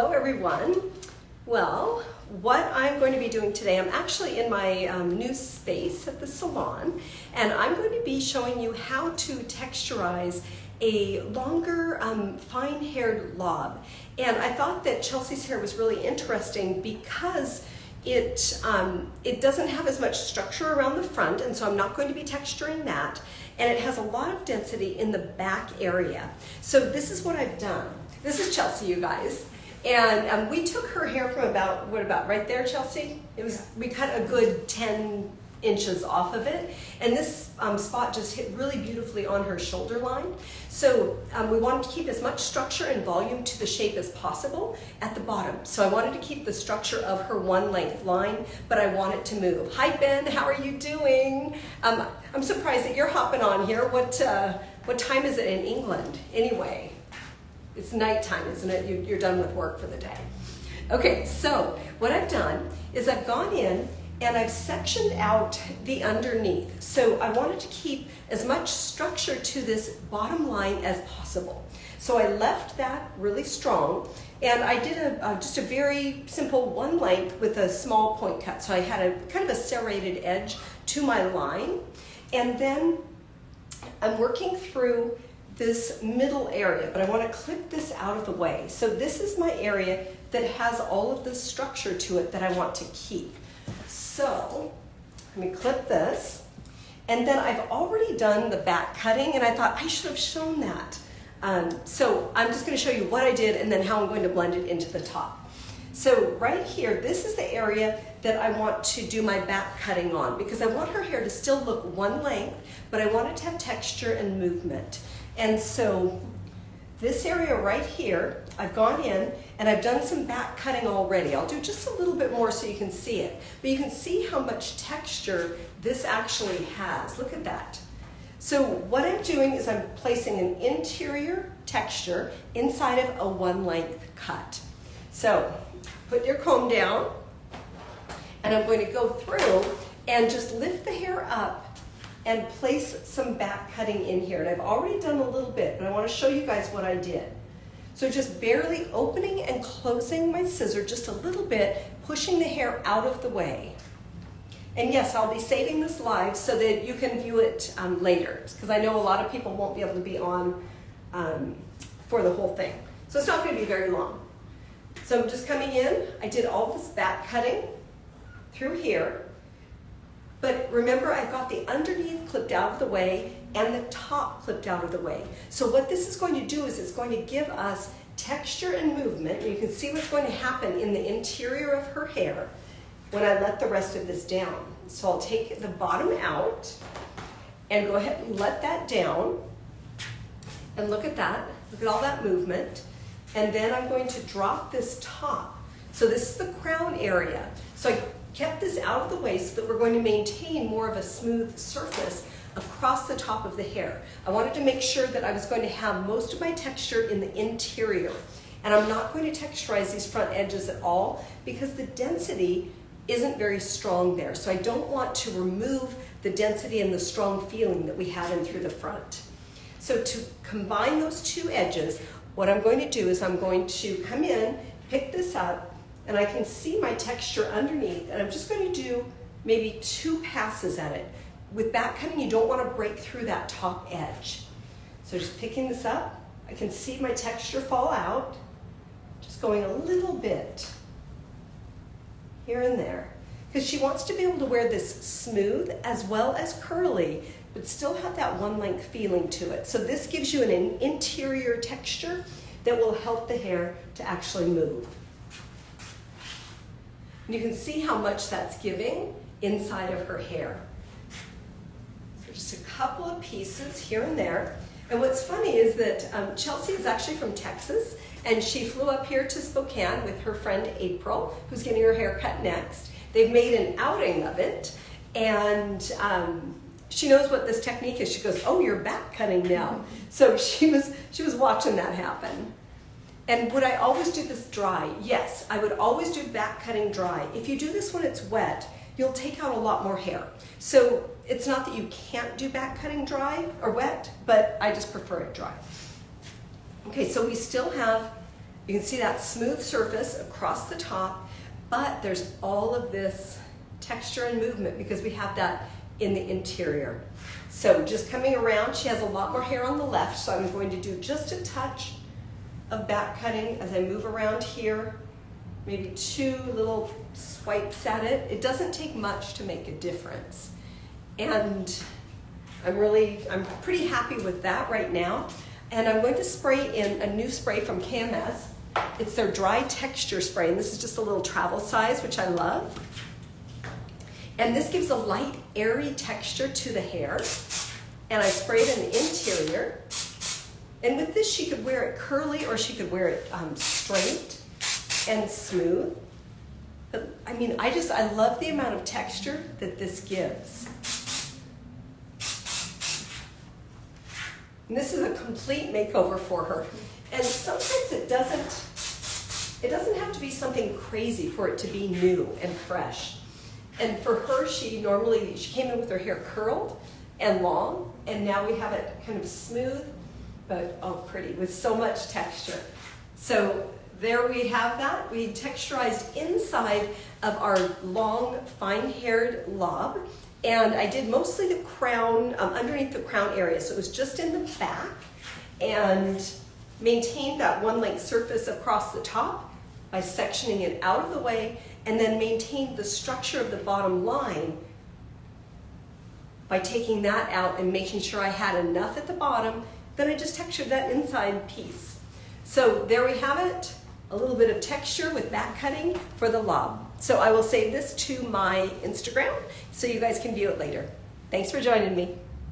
Hello everyone. Well, what I'm going to be doing today, I'm actually in my new space at the salon, and I'm going to be showing you how to texturize a longer fine-haired lob. And I thought that Chelsea's hair was really interesting because it doesn't have as much structure around the front, and so I'm not going to be texturing that. And it has a lot of density in the back area. So this is what I've done. This is Chelsea, you guys. And we took her hair from about right there, Chelsea? We cut a good 10 inches off of it. And this spot just hit really beautifully on her shoulder line. So we wanted to keep as much structure and volume to the shape as possible at the bottom. So I wanted to keep the structure of her one length line, but I want it to move. Hi Ben, how are you doing? I'm surprised that you're hopping on here. What time is it in England anyway? It's nighttime, isn't it? You're done with work for the day. Okay, so what I've done is I've gone in and I've sectioned out the underneath. So I wanted to keep as much structure to this bottom line as possible. So I left that really strong, and I did just a very simple one length with a small point cut. So I had a kind of a serrated edge to my line, and then I'm working through this middle area, but I want to clip this out of the way. So this is my area that has all of the structure to it that I want to keep. So let me clip this, and then I've already done the back cutting, and I thought I should have shown that. So I'm just going to show you what I did and then how I'm going to blend it into the top. So right here, this is the area that I want to do my back cutting on, because I want her hair to still look one length, but I want it to have texture and movement. And so this area right here, I've gone in and I've done some back cutting already. I'll do just a little bit more so you can see it. But you can see how much texture this actually has. Look at that. So what I'm doing is I'm placing an interior texture inside of a one length cut. So put your comb down, and I'm going to go through and just lift the hair up and place some back cutting in here. And I've already done a little bit, but I want to show you guys what I did. So just barely opening and closing my scissor just a little bit, pushing the hair out of the way. And yes, I'll be saving this live so that you can view it later, because I know a lot of people won't be able to be on for the whole thing. So it's not going to be very long. So I'm just coming in. I did all this back cutting through here. But remember, I've got the underneath clipped out of the way and the top clipped out of the way. So what this is going to do is it's going to give us texture and movement. And you can see what's going to happen in the interior of her hair when I let the rest of this down. So I'll take the bottom out and go ahead and let that down. And look at that. Look at all that movement. And then I'm going to drop this top. So this is the crown area. So I kept this out of the way so that we're going to maintain more of a smooth surface across the top of the hair. I wanted to make sure that I was going to have most of my texture in the interior. And I'm not going to texturize these front edges at all because the density isn't very strong there. So I don't want to remove the density and the strong feeling that we have in through the front. So to combine those two edges, what I'm going to do is I'm going to come in, pick this up, and I can see my texture underneath, and I'm just going to do maybe 2 passes at it. With back cutting, you don't want to break through that top edge. So just picking this up, I can see my texture fall out, just going a little bit here and there, because she wants to be able to wear this smooth as well as curly, but still have that one length feeling to it. So this gives you an interior texture that will help the hair to actually move. And you can see how much that's giving inside of her hair. So just a couple of pieces here and there. And what's funny is that Chelsea is actually from Texas, and she flew up here to Spokane with her friend April, who's getting her hair cut next. They've made an outing of it, and she knows what this technique is. She goes, "Oh, you're back cutting now." So she was watching that happen. And would I always do this dry? Yes, I would always do back cutting dry. If you do this when it's wet, you'll take out a lot more hair. So it's not that you can't do back cutting dry or wet, but I just prefer it dry. Okay, so we still have You can see that smooth surface across the top, but there's all of this texture and movement because we have that in the interior. So just coming around, she has a lot more hair on the left, so I'm going to do just a touch of back cutting as I move around here. Maybe 2 little swipes at it. It doesn't take much to make a difference. And I'm pretty happy with that right now. And I'm going to spray in a new spray from KMS. It's their dry texture spray, and this is just a little travel size, which I love. And this gives a light, airy texture to the hair. And I sprayed in the interior. And with this, she could wear it curly or she could wear it straight and smooth. But, I mean, I love the amount of texture that this gives. And this is a complete makeover for her. And sometimes it doesn't have to be something crazy for it to be new and fresh. And for her, she came in with her hair curled and long, and now we have it kind of smooth, but oh, pretty, with so much texture. So there we have that. We texturized inside of our long, fine-haired lob, and I did mostly the crown, underneath the crown area, so it was just in the back, and maintained that one-length surface across the top by sectioning it out of the way, and then maintained the structure of the bottom line by taking that out and making sure I had enough at the bottom. Then I just textured that inside piece. So there we have it, a little bit of texture with back cutting for the lob. So I will save this to my Instagram so you guys can view it later. Thanks for joining me.